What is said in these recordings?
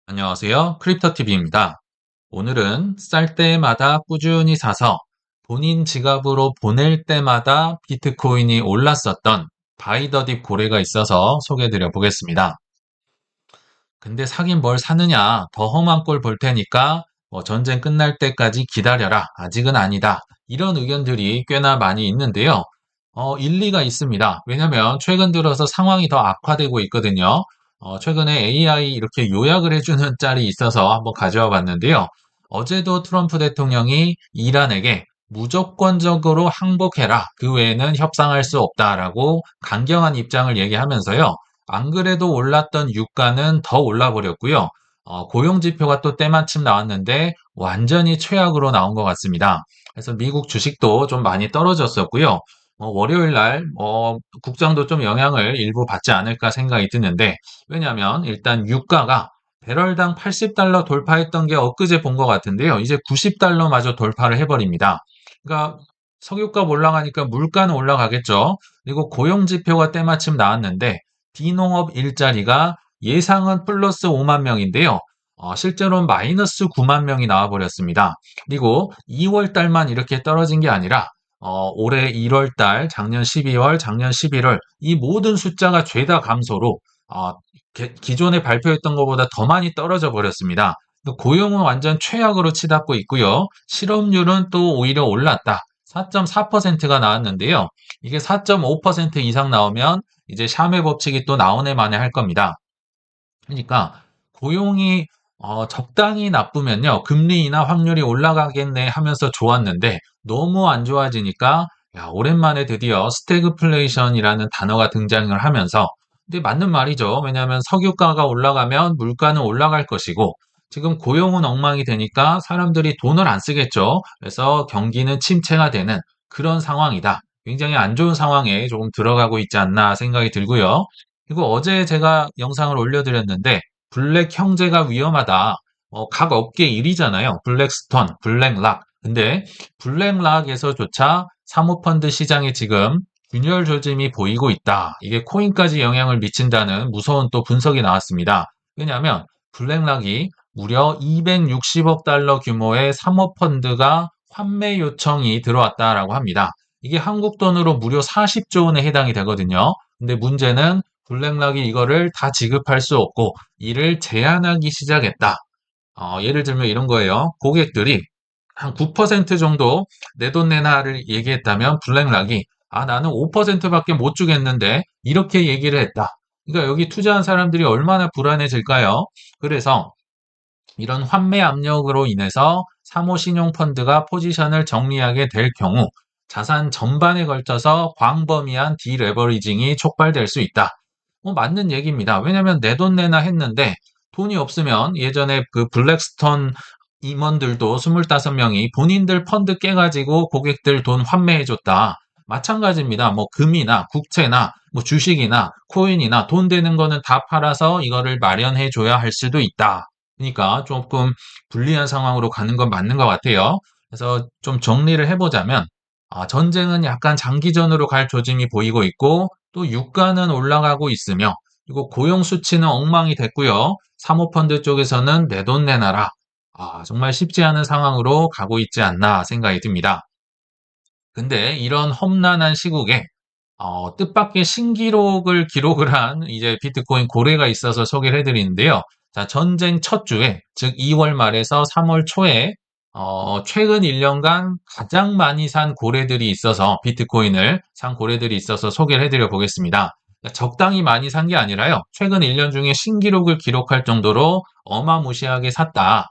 안녕하세요. 크립토TV입니다. 오늘은 쌀 때마다 꾸준히 사서 본인 지갑으로 보낼 때마다 비트코인이 올랐었던 바이더딥 고래가 있어서 소개해드려 보겠습니다. 근데 사긴 뭘 사느냐? 더 험한 꼴 볼 테니까 전쟁 끝날 때까지 기다려라. 아직은 아니다. 이런 의견들이 꽤나 많이 있는데요. 일리가 있습니다. 왜냐면 최근 들어서 상황이 더 악화되고 있거든요. 최근에 AI 이렇게 요약을 해주는 짤이 있어서 한번 가져와 봤는데요. 어제도 트럼프 대통령이 이란에게 무조건적으로 항복해라. 그 외에는 협상할 수 없다라고 강경한 입장을 얘기하면서요. 안 그래도 올랐던 유가는 더 올라버렸고요. 고용 지표가 또 때마침 나왔는데 완전히 최악으로 나온 것 같습니다. 그래서 미국 주식도 좀 많이 떨어졌었고요. 월요일 날 국장도 좀 영향을 일부 받지 않을까 생각이 드는데 왜냐하면 일단 유가가 배럴당 80달러 돌파했던 게 엊그제 본 것 같은데요. 이제 90달러마저 돌파를 해버립니다. 그러니까 석유값 올라가니까 물가는 올라가겠죠. 그리고 고용 지표가 때마침 나왔는데 비농업 일자리가 예상은 플러스 5만 명인데요. 실제로는 마이너스 9만 명이 나와버렸습니다. 그리고 2월 달만 이렇게 떨어진 게 아니라 올해 1월 달, 작년 12월, 작년 11월 이 모든 숫자가 죄다 감소로 기존에 발표했던 것보다 더 많이 떨어져 버렸습니다. 고용은 완전 최악으로 치닫고 있고요. 실업률은 또 오히려 올랐다. 4.4%가 나왔는데요. 이게 4.5% 이상 나오면 이제 샤메 법칙이 또 나오네 마네 할 겁니다. 그러니까 고용이 적당히 나쁘면요. 금리나 확률이 올라가겠네 하면서 좋았는데 너무 안 좋아지니까 야, 오랜만에 드디어 스태그플레이션이라는 단어가 등장을 하면서 근데 맞는 말이죠. 왜냐하면 석유가가 올라가면 물가는 올라갈 것이고 지금 고용은 엉망이 되니까 사람들이 돈을 안 쓰겠죠. 그래서 경기는 침체가 되는 그런 상황이다. 굉장히 안 좋은 상황에 조금 들어가고 있지 않나 생각이 들고요. 그리고 어제 제가 영상을 올려드렸는데 블랙 형제가 위험하다. 각 업계 일이잖아요. 블랙스톤, 블랙락. 근데 블랙락에서조차 사모펀드 시장에 지금 균열 조짐이 보이고 있다. 이게 코인까지 영향을 미친다는 무서운 또 분석이 나왔습니다. 왜냐하면 블랙락이 무려 260억 달러 규모의 사모펀드가 환매 요청이 들어왔다라고 합니다. 이게 한국 돈으로 무려 40조 원에 해당이 되거든요. 근데 문제는 블랙락이 이거를 다 지급할 수 없고 이를 제한하기 시작했다. 예를 들면 이런 거예요. 고객들이 한 9% 정도 내돈내놔를 얘기했다면 블랙락이 나는 5%밖에 못 주겠는데 이렇게 얘기를 했다. 그러니까 여기 투자한 사람들이 얼마나 불안해질까요? 그래서 이런 환매 압력으로 인해서 사모신용펀드가 포지션을 정리하게 될 경우 자산 전반에 걸쳐서 광범위한 디레버리징이 촉발될 수 있다. 맞는 얘기입니다. 왜냐하면 내 돈 내나 했는데 돈이 없으면 예전에 그 블랙스톤 임원들도 25명이 본인들 펀드 깨가지고 고객들 돈 환매해줬다. 마찬가지입니다. 뭐 금이나 국채나 뭐 주식이나 코인이나 돈 되는 거는 다 팔아서 이거를 마련해줘야 할 수도 있다. 그러니까 조금 불리한 상황으로 가는 건 맞는 것 같아요. 그래서 좀 정리를 해보자면 전쟁은 약간 장기전으로 갈 조짐이 보이고 있고 또 유가는 올라가고 있으며 그리고 고용 수치는 엉망이 됐고요. 사모펀드 쪽에서는 내 돈 내놔라. 정말 쉽지 않은 상황으로 가고 있지 않나 생각이 듭니다. 근데 이런 험난한 시국에 뜻밖의 신기록을 기록을 한 이제 비트코인 고래가 있어서 소개를 해드리는데요. 자, 전쟁 첫 주에, 즉 2월 말에서 3월 초에 최근 1년간 가장 많이 산 고래들이 있어서 비트코인을 산 고래들이 있어서 소개를 해드려 보겠습니다. 적당히 많이 산 게 아니라요. 최근 1년 중에 신기록을 기록할 정도로 어마무시하게 샀다.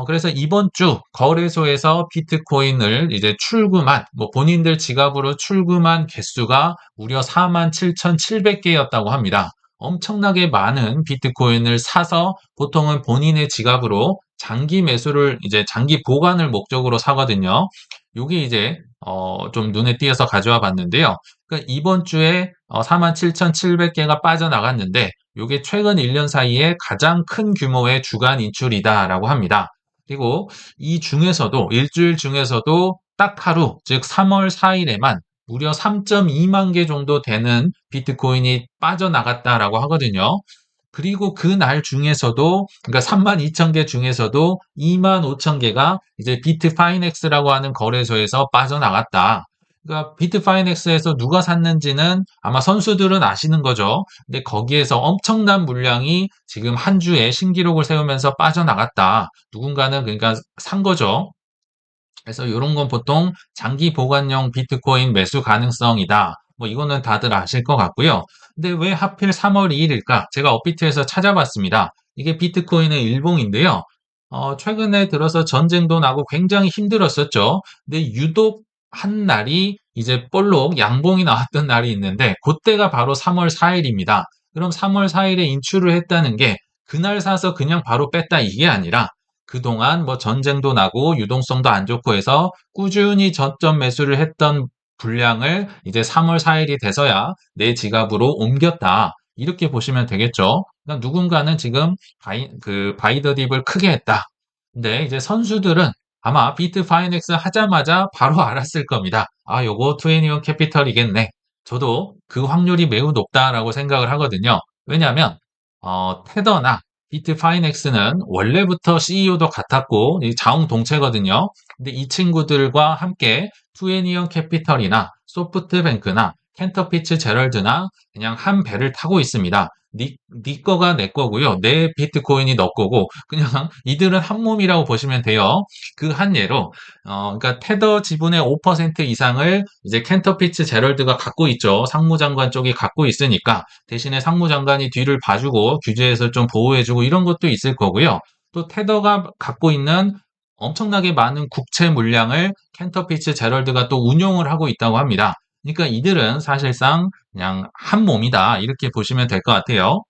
그래서 이번 주 거래소에서 비트코인을 이제 출금한, 뭐 본인들 지갑으로 출금한 개수가 무려 47,700개였다고 합니다. 엄청나게 많은 비트코인을 사서 보통은 본인의 지갑으로 장기 매수를 이제 장기 보관을 목적으로 사거든요. 요게 이제 좀 눈에 띄어서 가져와 봤는데요. 그러니까 이번 주에 47,700개가 빠져나갔는데 요게 최근 1년 사이에 가장 큰 규모의 주간 인출이다라고 합니다. 그리고 이 중에서도 일주일 중에서도 딱 하루, 즉 3월 4일에만 무려 3.2만 개 정도 되는 비트코인이 빠져나갔다라고 하거든요. 그리고 그 날 중에서도, 그러니까 32,000개 중에서도 25,000개가 이제 비트파이넥스라고 하는 거래소에서 빠져나갔다. 그러니까 비트파이넥스에서 누가 샀는지는 아마 선수들은 아시는 거죠. 근데 거기에서 엄청난 물량이 지금 한 주에 신기록을 세우면서 빠져나갔다. 누군가는 그러니까 산 거죠. 그래서 이런 건 보통 장기 보관용 비트코인 매수 가능성이다. 뭐 이거는 다들 아실 것 같고요. 근데 왜 하필 3월 2일일까? 제가 업비트에서 찾아봤습니다. 이게 비트코인의 일봉인데요. 최근에 들어서 전쟁도 나고 굉장히 힘들었었죠. 근데 유독 한 날이 이제 볼록 양봉이 나왔던 날이 있는데 그때가 바로 3월 4일입니다. 그럼 3월 4일에 인출을 했다는 게 그날 사서 그냥 바로 뺐다 이게 아니라 그동안 뭐 전쟁도 나고 유동성도 안 좋고 해서 꾸준히 저점 매수를 했던 분량을 이제 3월 4일이 돼서야 내 지갑으로 옮겼다. 이렇게 보시면 되겠죠. 그러니까 누군가는 지금 바이더 딥을 크게 했다. 근데 이제 선수들은 아마 비트 파이넥스 하자마자 바로 알았을 겁니다. 아, 요거 투애니원 캐피털이겠네. 저도 그 확률이 매우 높다라고 생각을 하거든요. 왜냐하면 테더나 비트파이넥스는 원래부터 CEO도 같았고 자웅동체거든요. 근데 이 친구들과 함께 투애니언 캐피털이나 소프트뱅크나 켄터피츠 제럴드나 그냥 한 배를 타고 있습니다. 네 거가 내 거고요. 내 비트코인이 너 거고 그냥 이들은 한 몸이라고 보시면 돼요. 그 한 예로 그러니까 테더 지분의 5% 이상을 이제 켄터피츠 제럴드가 갖고 있죠. 상무장관 쪽이 갖고 있으니까 대신에 상무장관이 뒤를 봐주고 규제에서 좀 보호해주고 이런 것도 있을 거고요. 또 테더가 갖고 있는 엄청나게 많은 국채 물량을 켄터피츠 제럴드가 또 운용을 하고 있다고 합니다. 그러니까 이들은 사실상 그냥 한 몸이다 이렇게 보시면 될 것 같아요.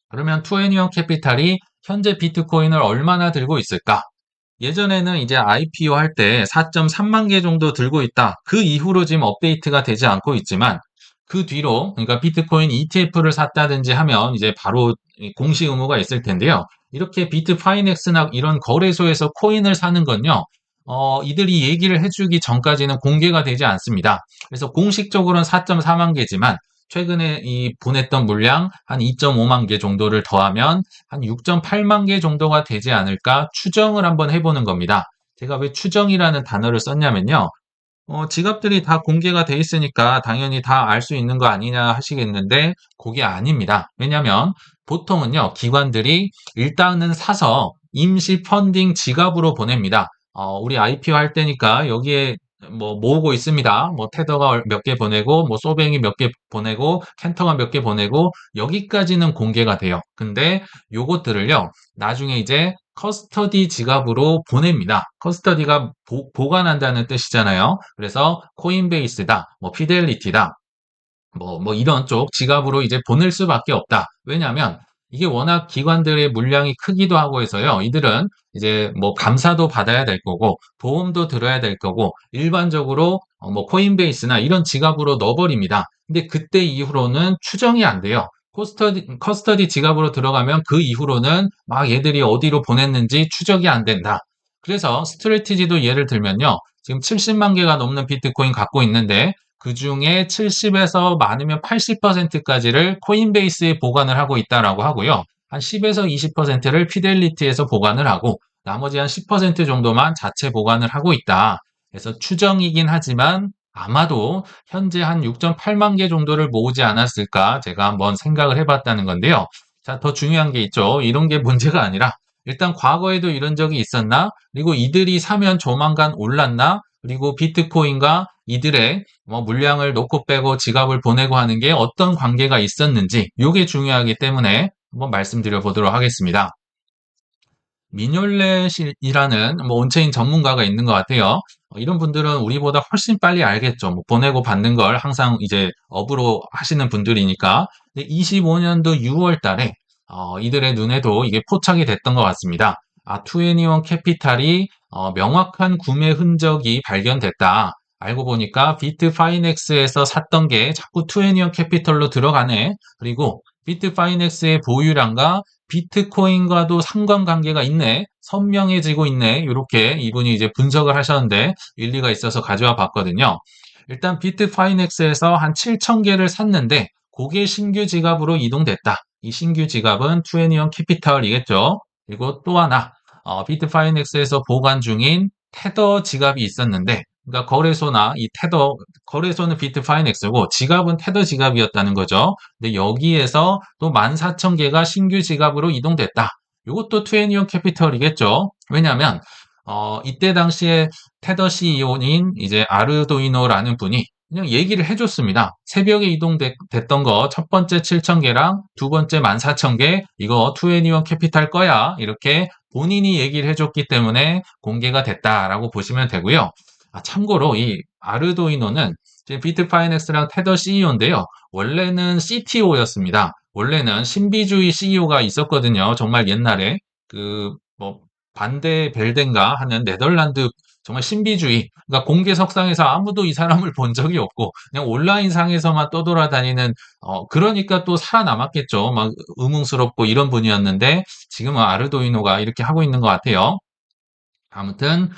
그러면 투애니언 캐피탈이 현재 비트코인을 얼마나 들고 있을까? 예전에는 이제 IPO 할 때 4.3만 개 정도 들고 있다. 그 이후로 지금 업데이트가 되지 않고 있지만 그 뒤로 그러니까 비트코인 ETF를 샀다든지 하면 이제 바로 공시 의무가 있을 텐데요. 이렇게 비트파이넥스나 이런 거래소에서 코인을 사는 건요. 이들이 얘기를 해주기 전까지는 공개가 되지 않습니다. 그래서 공식적으로는 4.4만 개지만 최근에 이 보냈던 물량 한 2.5만 개 정도를 더하면 한 6.8만 개 정도가 되지 않을까 추정을 한번 해보는 겁니다. 제가 왜 추정이라는 단어를 썼냐면요. 지갑들이 다 공개가 돼 있으니까 당연히 다 알 수 있는 거 아니냐 하시겠는데 그게 아닙니다. 왜냐하면 보통은요, 기관들이 일단은 사서 임시 펀딩 지갑으로 보냅니다. 우리 IPO 할 때니까 여기에 뭐 모으고 있습니다. 뭐 테더가 몇 개 보내고, 뭐 소뱅이 몇 개 보내고, 캔터가 몇 개 보내고, 여기까지는 공개가 돼요. 근데 요것들을요, 나중에 이제 커스터디 지갑으로 보냅니다. 커스터디가 보관한다는 뜻이잖아요. 그래서 코인베이스다, 뭐 피델리티다, 뭐 이런 쪽 지갑으로 이제 보낼 수밖에 없다. 왜냐하면 이게 워낙 기관들의 물량이 크기도 하고 해서요. 이들은 이제 뭐 감사도 받아야 될 거고 보험도 들어야 될 거고 일반적으로 뭐 코인베이스나 이런 지갑으로 넣어버립니다. 근데 그때 이후로는 추정이 안 돼요. 커스터디 지갑으로 들어가면 그 이후로는 막 얘들이 어디로 보냈는지 추적이 안 된다. 그래서 스트래티지도 예를 들면요. 지금 70만 개가 넘는 비트코인 갖고 있는데 그 중에 70에서 많으면 80%까지를 코인베이스에 보관을 하고 있다라고 하고요. 한 10에서 20%를 피델리티에서 보관을 하고 나머지 한 10% 정도만 자체 보관을 하고 있다. 그래서 추정이긴 하지만 아마도 현재 한 6.8만 개 정도를 모으지 않았을까 제가 한번 생각을 해봤다는 건데요. 자, 더 중요한 게 있죠. 이런 게 문제가 아니라 일단 과거에도 이런 적이 있었나? 그리고 이들이 사면 조만간 올랐나? 그리고 비트코인과 이들의 뭐 물량을 놓고 빼고 지갑을 보내고 하는 게 어떤 관계가 있었는지 이게 중요하기 때문에 한번 말씀드려 보도록 하겠습니다. 미뇰렛이라는 뭐 온체인 전문가가 있는 것 같아요. 이런 분들은 우리보다 훨씬 빨리 알겠죠. 뭐 보내고 받는 걸 항상 이제 업으로 하시는 분들이니까. 25년도 6월 달에 이들의 눈에도 이게 포착이 됐던 것 같습니다. 투애니원 캐피탈이 명확한 구매 흔적이 발견됐다. 알고 보니까 비트파이넥스에서 샀던 게 자꾸 투애니원 캐피털로 들어가네. 그리고 비트파이넥스의 보유량과 비트코인과도 상관관계가 있네. 선명해지고 있네. 이렇게 이분이 이제 분석을 하셨는데 일리가 있어서 가져와 봤거든요. 일단 비트파이넥스에서 한 7천 개를 샀는데 그게 신규 지갑으로 이동됐다. 이 신규 지갑은 투애니언 캐피털이겠죠. 그리고 또 하나, 비트파이넥스에서 보관 중인 테더 지갑이 있었는데, 그러니까 거래소나 이 테더, 거래소는 비트파이넥스고 지갑은 테더 지갑이었다는 거죠. 근데 여기에서 또 14,000개가 신규 지갑으로 이동됐다. 이것도 투애니언 캐피털이겠죠. 왜냐하면 이때 당시에 테더 CEO인 이제 아르도이노라는 분이 그냥 얘기를 해줬습니다. 새벽에 이동됐던 거 첫 번째 7,000개랑 두 번째 14,000개 이거 투애니원 캐피탈 거야. 이렇게 본인이 얘기를 해줬기 때문에 공개가 됐다라고 보시면 되고요. 참고로 이 아르도이노는 지금 비트파이넥스랑 테더 CEO인데요. 원래는 CTO였습니다. 원래는 신비주의 CEO가 있었거든요. 정말 옛날에 뭐 반데 벨덴가 하는 네덜란드 정말 신비주의. 그러니까 공개석상에서 아무도 이 사람을 본 적이 없고 그냥 온라인상에서만 떠돌아다니는 그러니까 또 살아남았겠죠. 막 의문스럽고 이런 분이었는데 지금은 아르도이노가 이렇게 하고 있는 것 같아요. 아무튼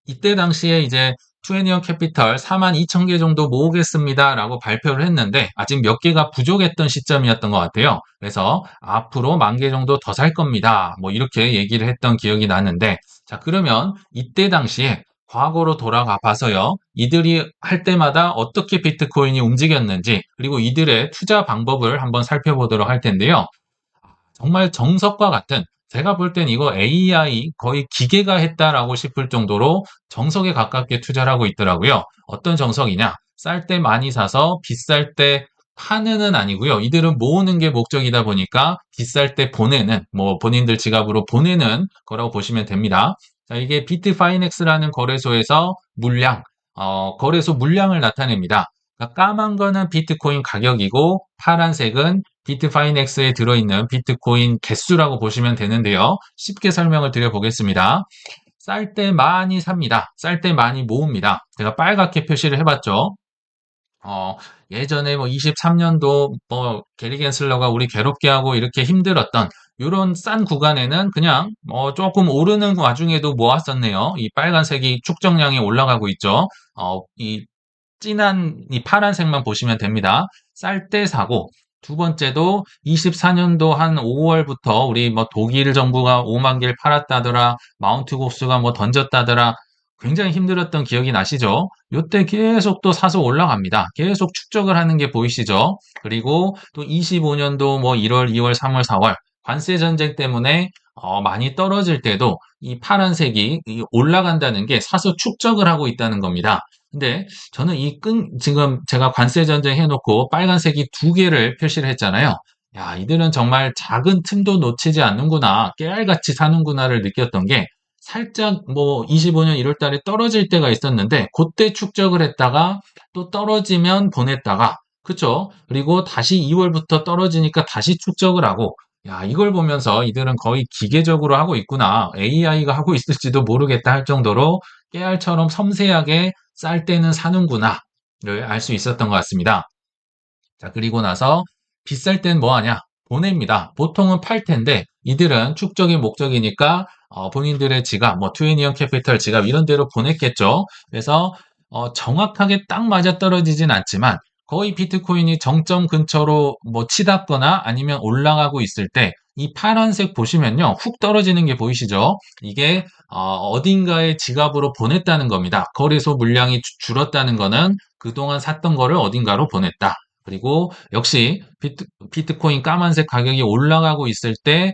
이때 당시에 이제 투애니언 캐피털 42,000개 정도 모으겠습니다라고 발표를 했는데 아직 몇 개가 부족했던 시점이었던 것 같아요. 그래서 앞으로 10,000개 정도 더 살 겁니다. 뭐 이렇게 얘기를 했던 기억이 나는데 자 그러면 이때 당시에 과거로 돌아가 봐서요. 이들이 할 때마다 어떻게 비트코인이 움직였는지 그리고 이들의 투자 방법을 한번 살펴보도록 할 텐데요. 정말 정석과 같은 제가 볼 땐 이거 AI 거의 기계가 했다라고 싶을 정도로 정석에 가깝게 투자를 하고 있더라고요. 어떤 정석이냐? 쌀 때 많이 사서 비쌀 때 파는은 아니고요. 이들은 모으는 게 목적이다 보니까 비쌀 때 보내는, 뭐 본인들 지갑으로 보내는 거라고 보시면 됩니다. 자, 이게 비트파이넥스라는 거래소에서 물량, 거래소 물량을 나타냅니다. 그러니까 까만 거는 비트코인 가격이고 파란색은 비트파이넥스에 들어있는 비트코인 개수라고 보시면 되는데요. 쉽게 설명을 드려보겠습니다. 쌀 때 많이 삽니다. 쌀 때 많이 모읍니다. 제가 빨갛게 표시를 해봤죠. 예전에 뭐 23년도 뭐 게리 겐슬러가 우리 괴롭게 하고 이렇게 힘들었던 이런 싼 구간에는 그냥 조금 오르는 와중에도 모았었네요. 이 빨간색이 축적량이 올라가고 있죠. 이 진한 이 파란색만 보시면 됩니다. 쌀 때 사고 두 번째도 24년도 한 5월부터 우리 뭐 독일 정부가 5만 개를 팔았다더라, 마운트 곡수가 뭐 던졌다더라, 굉장히 힘들었던 기억이 나시죠? 요때 계속 또 사서 올라갑니다. 계속 축적을 하는 게 보이시죠? 그리고 또 25년도 뭐 1월, 2월, 3월, 4월 관세 전쟁 때문에 많이 떨어질 때도 이 파란색이 올라간다는 게 사서 축적을 하고 있다는 겁니다. 근데 저는 지금 제가 관세 전쟁 해놓고 빨간색이 두 개를 표시를 했잖아요. 야, 이들은 정말 작은 틈도 놓치지 않는구나, 깨알같이 사는구나를 느꼈던 게 살짝 뭐 25년 1월 달에 떨어질 때가 있었는데 그때 축적을 했다가 또 떨어지면 보냈다가 그쵸? 그리고 다시 2월부터 떨어지니까 다시 축적을 하고 야, 이걸 보면서 이들은 거의 기계적으로 하고 있구나. AI가 하고 있을지도 모르겠다 할 정도로 깨알처럼 섬세하게 쌀 때는 사는구나를 알 수 있었던 것 같습니다. 자, 그리고 나서 비쌀 땐 뭐 하냐? 보냅니다. 보통은 팔 텐데 이들은 축적이 목적이니까 본인들의 지갑, 뭐 투애니언 캐피털 지갑 이런 데로 보냈겠죠. 그래서 정확하게 딱 맞아떨어지진 않지만 거의 비트코인이 정점 근처로 뭐 치닫거나 아니면 올라가고 있을 때 이 파란색 보시면요. 훅 떨어지는 게 보이시죠? 이게 어딘가에 지갑으로 보냈다는 겁니다. 거래소 물량이 줄었다는 거는 그동안 샀던 거를 어딘가로 보냈다. 그리고 역시 비트코인 까만색 가격이 올라가고 있을 때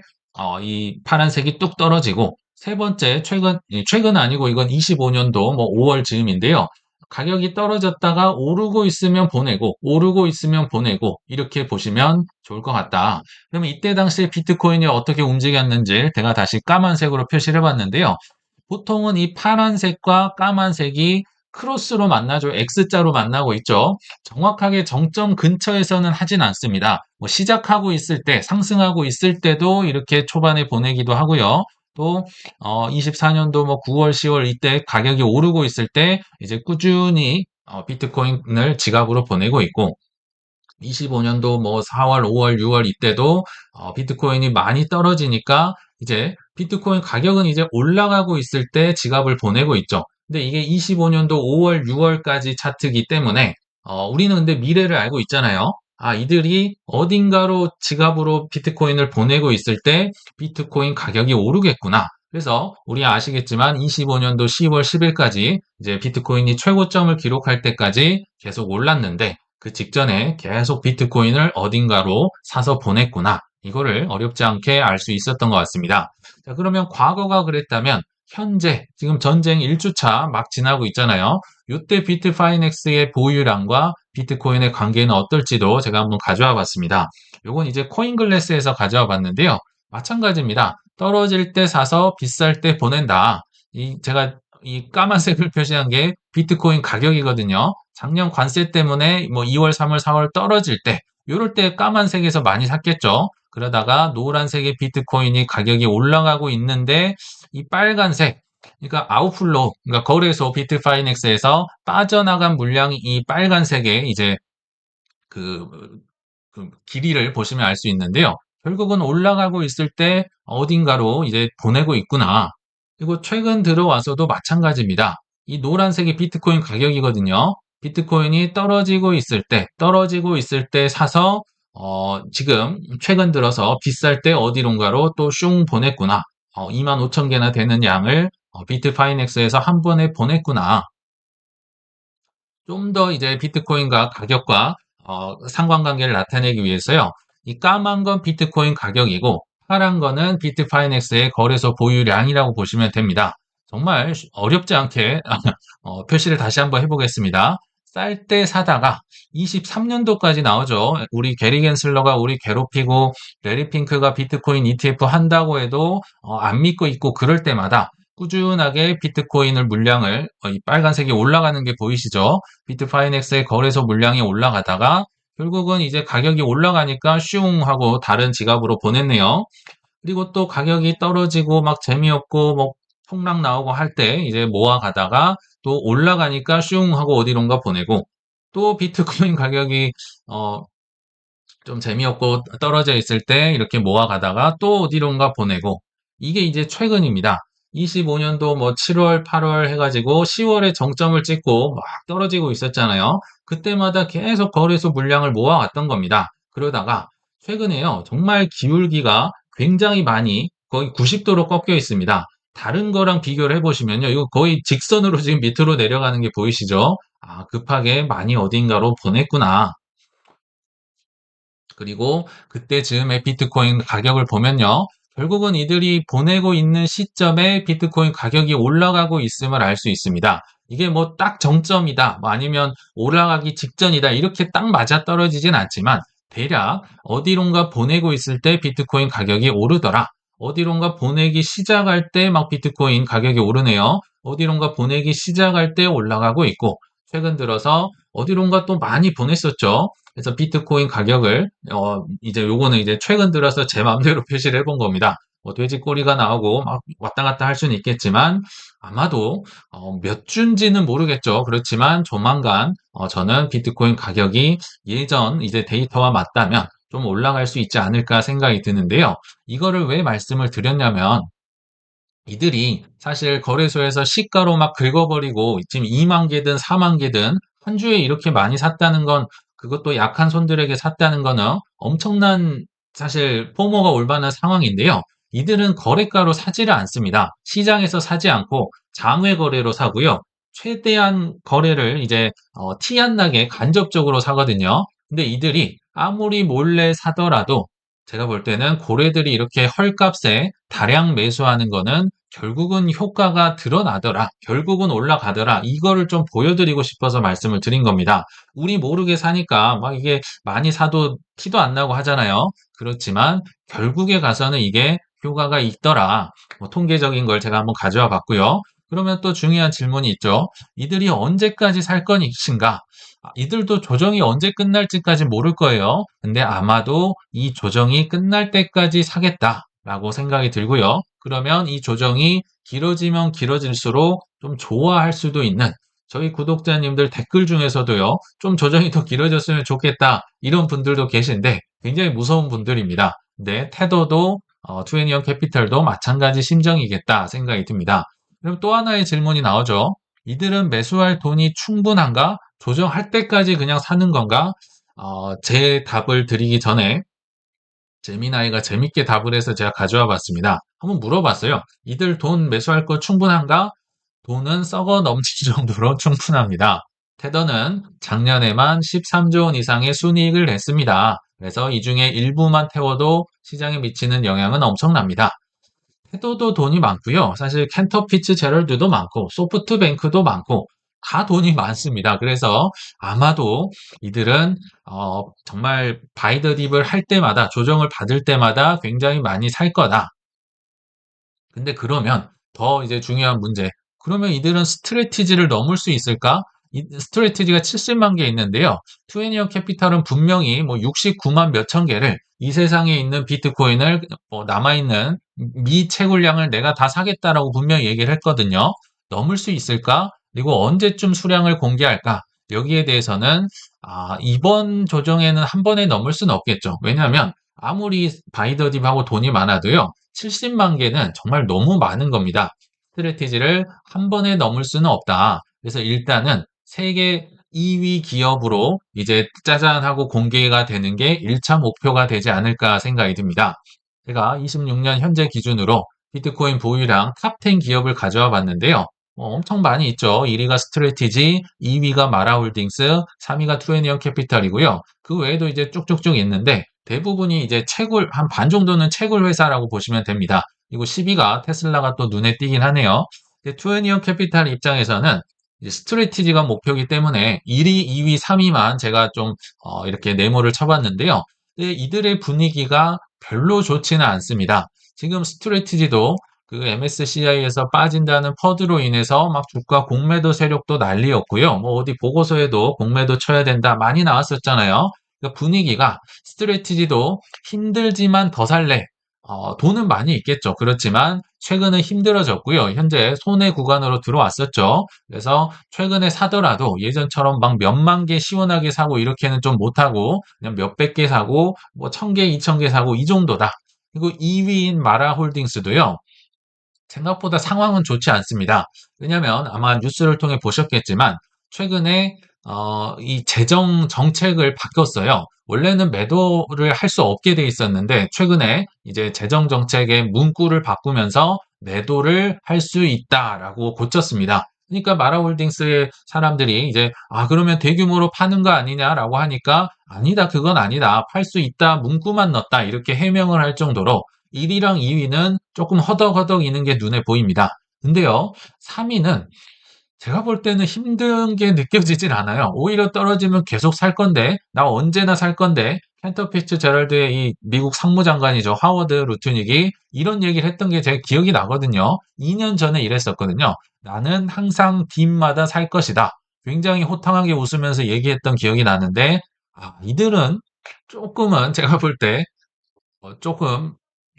이 파란색이 뚝 떨어지고 세 번째 최근 아니고 이건 25년도 뭐 5월 즈음인데요. 가격이 떨어졌다가 오르고 있으면 보내고 오르고 있으면 보내고 이렇게 보시면 좋을 것 같다. 그러면 이때 당시에 비트코인이 어떻게 움직였는지 제가 다시 까만색으로 표시를 해봤는데요. 보통은 이 파란색과 까만색이 크로스로 만나죠. X자로 만나고 있죠. 정확하게 정점 근처에서는 하진 않습니다. 뭐 시작하고 있을 때, 상승하고 있을 때도 이렇게 초반에 보내기도 하고요. 또 24년도 뭐 9월, 10월 이때 가격이 오르고 있을 때 이제 꾸준히 비트코인을 지갑으로 보내고 있고 25년도 뭐 4월, 5월, 6월 이때도 비트코인이 많이 떨어지니까 이제 비트코인 가격은 이제 올라가고 있을 때 지갑을 보내고 있죠. 근데 이게 25년도 5월, 6월까지 차트이기 때문에 우리는 근데 미래를 알고 있잖아요. 이들이 어딘가로 지갑으로 비트코인을 보내고 있을 때 비트코인 가격이 오르겠구나. 그래서 우리 아시겠지만 25년도 10월 10일까지 이제 비트코인이 최고점을 기록할 때까지 계속 올랐는데 그 직전에 계속 비트코인을 어딘가로 사서 보냈구나. 이거를 어렵지 않게 알 수 있었던 것 같습니다. 자, 그러면 과거가 그랬다면 현재 지금 전쟁 1주차 막 지나고 있잖아요. 이때 비트파이넥스의 보유량과 비트코인의 관계는 어떨지도 제가 한번 가져와 봤습니다. 요건 이제 코인글래스에서 가져와 봤는데요. 마찬가지입니다. 떨어질 때 사서 비쌀 때 보낸다. 제가 이 까만색을 표시한 게 비트코인 가격이거든요. 작년 관세 때문에 뭐 2월, 3월, 4월 떨어질 때, 요럴 때 까만색에서 많이 샀겠죠. 그러다가 노란색의 비트코인이 가격이 올라가고 있는데 이 빨간색, 그러니까 아웃플로우, 그러니까 거래소 비트파이넥스에서 빠져나간 물량이 이 빨간색의 이제 그, 그 길이를 보시면 알 수 있는데요. 결국은 올라가고 있을 때 어딘가로 이제 보내고 있구나. 그리고 최근 들어와서도 마찬가지입니다. 이 노란색이 비트코인 가격이거든요. 비트코인이 떨어지고 있을 때 사서 지금 최근 들어서 비쌀 때 어디론가로 또 슝 보냈구나. 25,000개나 되는 양을 비트파이넥스에서 한 번에 보냈구나. 좀 더 이제 비트코인과 가격과 상관관계를 나타내기 위해서요. 이 까만 건 비트코인 가격이고 파란 거는 비트파이넥스의 거래소 보유량이라고 보시면 됩니다. 정말 어렵지 않게 표시를 다시 한번 해보겠습니다. 쌀 때 사다가 23년도까지 나오죠. 우리 게리 겐슬러가 우리 괴롭히고 레리 핑크가 비트코인 ETF 한다고 해도 안 믿고 있고 그럴 때마다 꾸준하게 비트코인을 물량을 이 빨간색이 올라가는 게 보이시죠? 비트파이넥스의 거래소 물량이 올라가다가 결국은 이제 가격이 올라가니까 슝 하고 다른 지갑으로 보냈네요. 그리고 또 가격이 떨어지고 막 재미없고 뭐 폭락 나오고 할 때 이제 모아가다가 또 올라가니까 슝 하고 어디론가 보내고 또 비트코인 가격이 어, 좀 재미없고 떨어져 있을 때 이렇게 모아가다가 또 어디론가 보내고 이게 이제 최근입니다. 25년도 뭐 7월, 8월 해가지고 10월에 정점을 찍고 막 떨어지고 있었잖아요. 그때마다 계속 거래소 물량을 모아왔던 겁니다. 그러다가 최근에요. 정말 기울기가 굉장히 많이 거의 90도로 꺾여 있습니다. 다른 거랑 비교를 해보시면요. 이거 거의 직선으로 지금 밑으로 내려가는 게 보이시죠? 급하게 많이 어딘가로 보냈구나. 그리고 그때 즈음에 비트코인 가격을 보면요. 결국은 이들이 보내고 있는 시점에 비트코인 가격이 올라가고 있음을 알 수 있습니다. 이게 뭐 딱 정점이다, 뭐 아니면 올라가기 직전이다, 이렇게 딱 맞아떨어지진 않지만 대략 어디론가 보내고 있을 때 비트코인 가격이 오르더라. 어디론가 보내기 시작할 때 막 비트코인 가격이 오르네요. 어디론가 보내기 시작할 때 올라가고 있고 최근 들어서 어디론가 또 많이 보냈었죠. 그래서 비트코인 가격을 이제 요거는 이제 최근 들어서 제 마음대로 표시를 해본 겁니다. 뭐 돼지 꼬리가 나오고 막 왔다 갔다 할 수는 있겠지만 아마도 몇 주인지는 모르겠죠. 그렇지만 조만간 저는 비트코인 가격이 예전 이제 데이터와 맞다면 좀 올라갈 수 있지 않을까 생각이 드는데요. 이거를 왜 말씀을 드렸냐면 이들이 사실 거래소에서 시가로 막 긁어버리고 지금 2만 개든 4만 개든 한 주에 이렇게 많이 샀다는 건 그것도 약한 손들에게 샀다는 거는 엄청난 사실 포모가 올 만한 상황인데요. 이들은 거래가로 사지를 않습니다. 시장에서 사지 않고 장외 거래로 사고요. 최대한 거래를 이제 티 안 나게 간접적으로 사거든요. 근데 이들이 아무리 몰래 사더라도 제가 볼 때는 고래들이 이렇게 헐값에 다량 매수하는 거는 결국은 효과가 드러나더라. 결국은 올라가더라. 이거를 좀 보여드리고 싶어서 말씀을 드린 겁니다. 우리 모르게 사니까 막 이게 많이 사도 티도 안 나고 하잖아요. 그렇지만 결국에 가서는 이게 효과가 있더라. 뭐 통계적인 걸 제가 한번 가져와 봤고요. 그러면 또 중요한 질문이 있죠. 이들이 언제까지 살 것인가? 이들도 조정이 언제 끝날지까지 모를 거예요. 근데 아마도 이 조정이 끝날 때까지 사겠다라고 생각이 들고요. 그러면 이 조정이 길어지면 길어질수록 좀 좋아할 수도 있는 저희 구독자님들 댓글 중에서도요. 좀 조정이 더 길어졌으면 좋겠다. 이런 분들도 계신데 굉장히 무서운 분들입니다. 근데 태도도 투애니언 캐피털도 마찬가지 심정이겠다 생각이 듭니다. 그럼 또 하나의 질문이 나오죠. 이들은 매수할 돈이 충분한가? 조정할 때까지 그냥 사는 건가? 제 답을 드리기 전에 재미나이가 재밌게 답을 해서 제가 가져와 봤습니다. 한번 물어봤어요. 이들 돈 매수할 거 충분한가? 돈은 썩어 넘칠 정도로 충분합니다. 테더는 작년에만 13조 원 이상의 순이익을 냈습니다. 그래서 이 중에 일부만 태워도 시장에 미치는 영향은 엄청납니다. 테도도 돈이 많고요. 사실 캔터 피츠제럴드도 많고 소프트뱅크도 많고 다 돈이 많습니다. 그래서 아마도 이들은 정말 바이 더 딥을 할 때마다 조정을 받을 때마다 굉장히 많이 살 거다. 근데 그러면 더 이제 중요한 문제. 그러면 이들은 스트래티지를 넘을 수 있을까? 이 스트래티지가 70만 개 있는데요. 투애니언 캐피탈은 분명히 뭐 69만 몇천 개를 이 세상에 있는 비트코인을 남아있는 미 채굴량을 내가 다 사겠다라고 분명히 얘기를 했거든요. 넘을 수 있을까? 그리고 언제쯤 수량을 공개할까? 여기에 대해서는 이번 조정에는 한 번에 넘을 수는 없겠죠. 왜냐하면 아무리 바이더딥하고 돈이 많아도요. 70만 개는 정말 너무 많은 겁니다. 스트래티지를 한 번에 넘을 수는 없다. 그래서 일단은 세계 2위 기업으로 이제 짜잔 하고 공개가 되는 게 1차 목표가 되지 않을까 생각이 듭니다. 제가 26년 현재 기준으로 비트코인 보유량 탑10 기업을 가져와 봤는데요. 엄청 많이 있죠. 1위가 스트래티지, 2위가 마라홀딩스, 3위가 투애니언 캐피탈이고요. 그 외에도 이제 쭉쭉쭉 있는데 대부분이 이제 채굴, 한 반 정도는 채굴 회사라고 보시면 됩니다. 그리고 10위가 테슬라가 또 눈에 띄긴 하네요. 투애니언 캐피탈 입장에서는 이제 스트래티지가 목표이기 때문에 1위, 2위, 3위만 제가 좀 이렇게 네모를 쳐봤는데요. 이들의 분위기가 별로 좋지는 않습니다. 지금 스트래티지도 그 MSCI에서 빠진다는 퍼드로 인해서 막 주가 공매도 세력도 난리였고요. 뭐 어디 보고서에도 공매도 쳐야 된다 많이 나왔었잖아요. 그러니까 분위기가 스트래티지도 힘들지만 더 살래. 돈은 많이 있겠죠. 그렇지만 최근은 힘들어졌고요. 현재 손해 구간으로 들어왔었죠. 그래서 최근에 사더라도 예전처럼 막 몇만 개 시원하게 사고 이렇게는 좀 못하고 그냥 몇백 개 사고 뭐 천 개, 이천 개 사고 이 정도다. 그리고 2위인 마라홀딩스도요. 생각보다 상황은 좋지 않습니다. 왜냐하면 아마 뉴스를 통해 보셨겠지만 최근에 이 재정 정책을 바꿨어요. 원래는 매도를 할 수 없게 돼 있었는데 최근에 이제 재정 정책의 문구를 바꾸면서 매도를 할 수 있다라고 고쳤습니다. 그러니까 마라홀딩스의 사람들이 이제 그러면 대규모로 파는 거 아니냐라고 하니까 아니다 그건 아니다 팔 수 있다 문구만 넣었다 이렇게 해명을 할 정도로 1위랑 2위는 조금 허덕허덕 이는 게 눈에 보입니다. 근데요, 3위는 제가 볼 때는 힘든 게 느껴지질 않아요. 오히려 떨어지면 계속 살 건데, 나 언제나 살 건데, 켄터 피츠제럴드의 이 미국 상무장관이죠. 하워드 루트닉이 이런 얘기를 했던 게 제 기억이 나거든요. 2년 전에 이랬었거든요. 나는 항상 딥마다 살 것이다. 굉장히 호탕하게 웃으면서 얘기했던 기억이 나는데, 이들은 조금은 제가 볼때 조금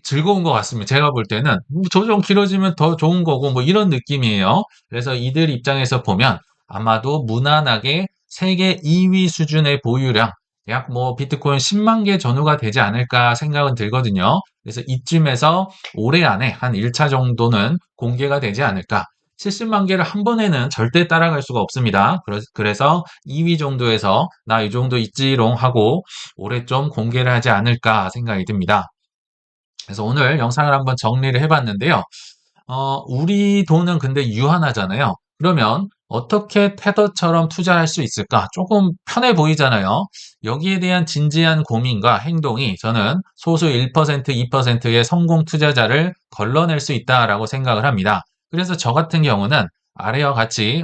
즐거운 것 같습니다. 제가 볼 때는 조정 길어지면 더 좋은 거고 뭐 이런 느낌이에요. 그래서 이들 입장에서 보면 아마도 무난하게 세계 2위 수준의 보유량 약 뭐 비트코인 10만 개 전후가 되지 않을까 생각은 들거든요. 그래서 이쯤에서 올해 안에 한 1차 정도는 공개가 되지 않을까. 70만 개를 한 번에는 절대 따라갈 수가 없습니다. 그래서 2위 정도에서 나 이 정도 있지롱 하고 올해 좀 공개를 하지 않을까 생각이 듭니다. 그래서 오늘 영상을 한번 정리를 해봤는데요. 우리 돈은 근데 유한하잖아요. 그러면 어떻게 테더처럼 투자할 수 있을까? 조금 편해 보이잖아요. 여기에 대한 진지한 고민과 행동이 저는 소수 1%, 2%의 성공 투자자를 걸러낼 수 있다라고 생각을 합니다. 그래서 저 같은 경우는 아래와 같이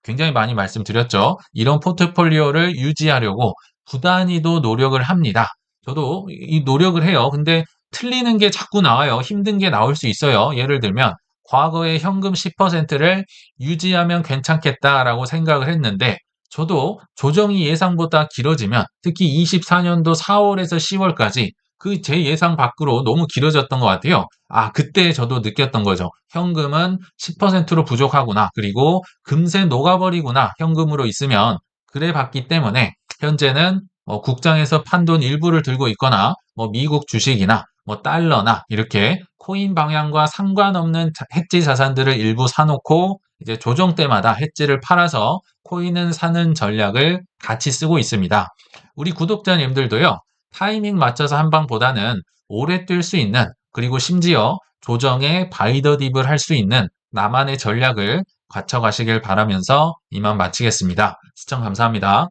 굉장히 많이 말씀드렸죠. 이런 포트폴리오를 유지하려고 부단히도 노력을 합니다. 저도 이 노력을 해요. 근데 틀리는 게 자꾸 나와요. 힘든 게 나올 수 있어요. 예를 들면 과거의 현금 10%를 유지하면 괜찮겠다라고 생각을 했는데 저도 조정이 예상보다 길어지면 특히 24년도 4월에서 10월까지 그 제 예상 밖으로 너무 길어졌던 것 같아요. 그때 저도 느꼈던 거죠. 현금은 10%로 부족하구나. 그리고 금세 녹아버리구나. 현금으로 있으면 그래 봤기 때문에 현재는 국장에서 판돈 일부를 들고 있거나 미국 주식이나 달러나 이렇게 코인 방향과 상관없는 해지 자산들을 일부 사놓고 이제 조정 때마다 해지를 팔아서 코인은 사는 전략을 같이 쓰고 있습니다. 우리 구독자님들도요, 타이밍 맞춰서 한 방보다는 오래 뛸 수 있는, 그리고 심지어 조정에 바이더 딥을 할 수 있는 나만의 전략을 갖춰가시길 바라면서 이만 마치겠습니다. 시청 감사합니다.